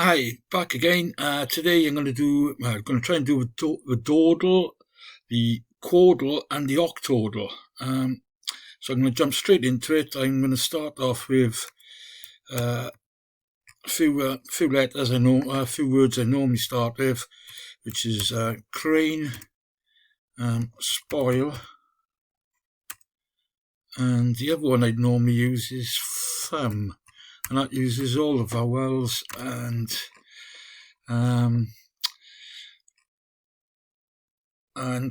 Hi, back again. Today I'm going to try and do the Dordle, the Quordle, and the Octordle. So I'm going to jump straight into it. I'm going to start off with a few letters I know, a few words I normally start with, which is crane, spoil, and the other one I'd normally use is thumb, and that uses all the vowels and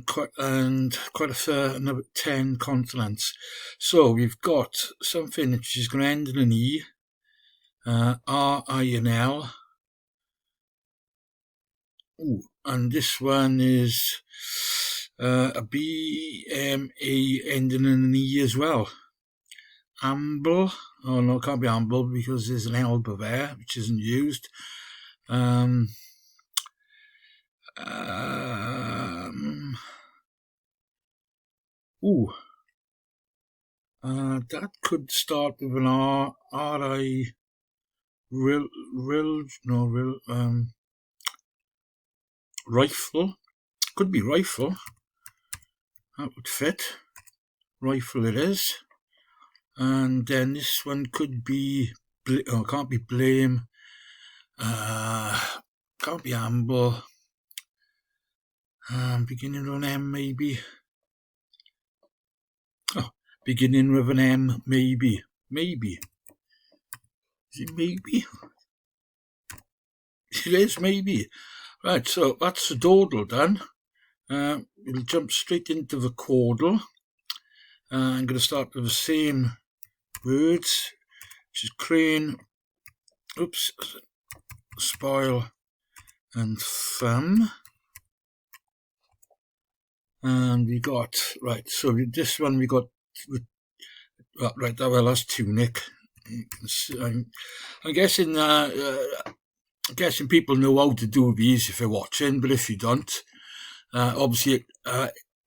quite a fair number, 10 consonants. So we've got something which is going to end in an E, R, I, and L. Ooh, and this one is a B, M, A ending in an E as well. Amble. Oh no, it can't be amble because there's an elbow there which isn't used. That could start with an R, R-I, rifle. Could be rifle. That would fit. Rifle it is. And then this one could be, can't be blame. Can't be amble. Beginning with an M maybe. Oh, beginning with an M maybe. Maybe. Is it maybe? It is maybe. Right, so that's the Dordle done. We'll jump straight into the Quordle. I'm going to start with the same words, which is crane, spoil, and thumb. And we got, right, so this one we got, right, well, that's tunic. I'm guessing people know how to do these if they're watching, but if you don't, obviously,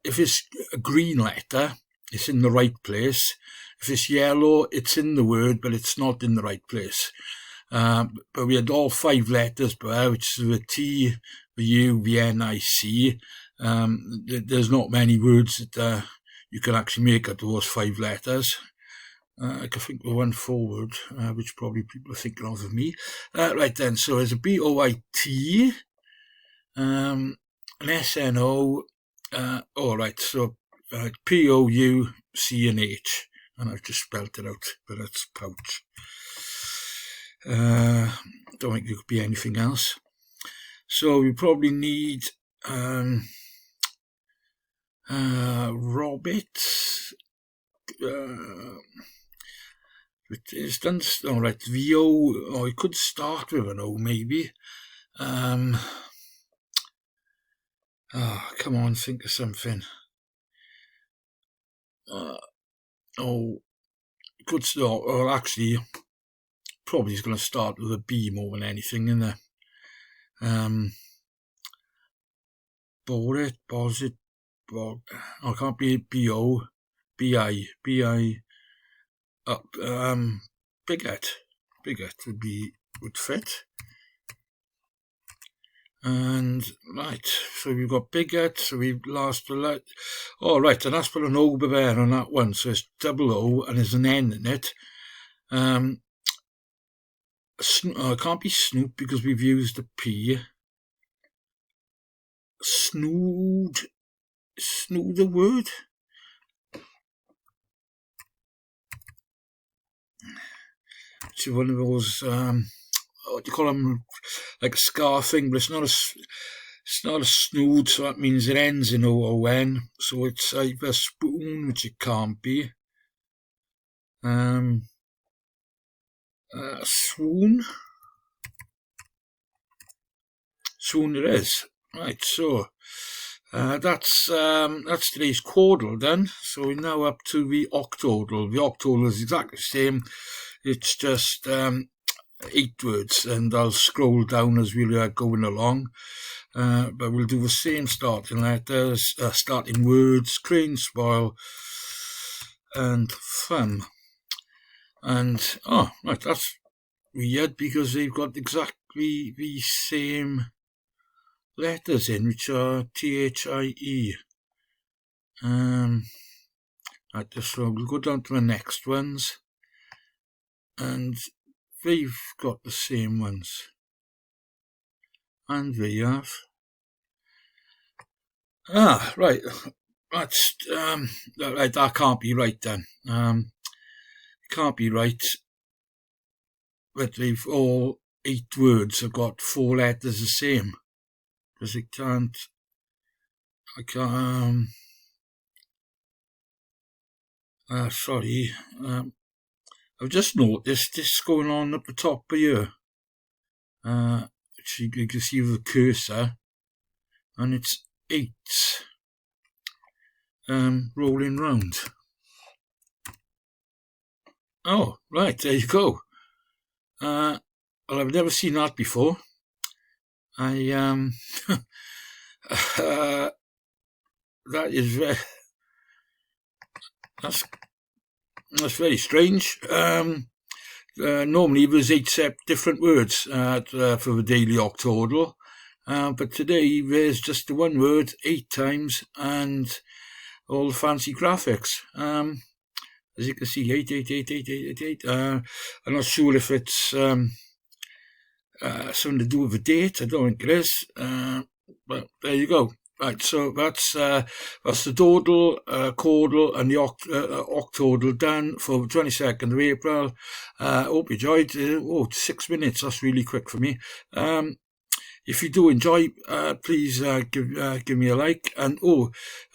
if it's a green letter, it's in the right place. If it's yellow, it's in the word, but it's not in the right place. But we had all 5 letters there, which is the T, the U, the N, I, C. There's not many words that you can actually make out of those 5 letters. I can think of one forward, which probably people are thinking of me. Right then, so there's a B-O-I-T, an S-N-O, alright, so P-O-U-C-N-H, and I've just spelt it out, but that's pouch. Don't think it could be anything else. So we probably need Robert. It's done. All right, the O. Oh, it could start with an O, maybe. Come on, think of something. It could start. Or actually, probably is going to start with a B more than anything, isn't it? Borit, Bosit, Bog. Oh, it can't be B-O, B-I, B-I. Bigot would fit. And right, so we've got bigot, so we've lost the light. Oh, right, and that's put an O there on that one, so it's double O and there's an N in it. It can't be snoop because we've used the P. Snood the word. It's one of those, what do you call them, like a scar thing, but it's not a snood, so that means it ends in O-O-N, so it's either spoon, which it can't be, swoon it is. Right, so that's today's Quordle done. So we're now up to the Octordle. The Octordle is exactly the same. It's just 8 words, and I'll scroll down as we're going along. But we'll do the same starting letters, starting words: crane, spoil, and thumb. And right, that's weird because they've got the same letters in, which are THIE. So we'll go down to the next ones, and they've got the same ones, and they have. Right. That's right. That can't be right then. It can't be right. But they've all 8 words have got 4 letters the same, because it can't. I can't. Sorry. I've just noticed this going on at the top of here. You can see the cursor, and it's 8 rolling round. Oh, right, there you go. Well, I've never seen that before. That is that's very strange. Normally there's 8 different words for the daily Octordle, but today there's just the one word 8 times and all the fancy graphics. As you can see, 8, 8, 8, 8, 8, 8, 8. I'm not sure if it's something to do with the date. I don't think it is. But there you go. Right, so that's the Dordle, Quordle and the Octordle done for the 22nd of April. Hope you enjoyed. 6 minutes, that's really quick for me. If you do enjoy, please give me a like. And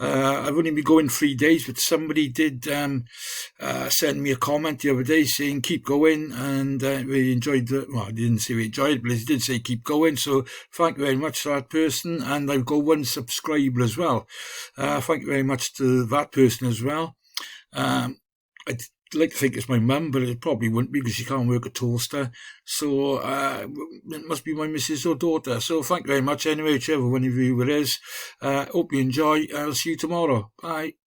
I've only been going 3 days, but somebody did send me a comment the other day saying keep going, and we enjoyed it. Well, I didn't say we enjoyed it, but he did say keep going. So thank you very much to that person, and I've got 1 subscriber as well. Thank you very much to that person as well. I'd like to think it's my mum, but it probably wouldn't be because she can't work a toaster. So it must be my missus or daughter. So thank you very much anyway, whichever one of you it is. Hope you enjoy. I'll see you tomorrow. Bye.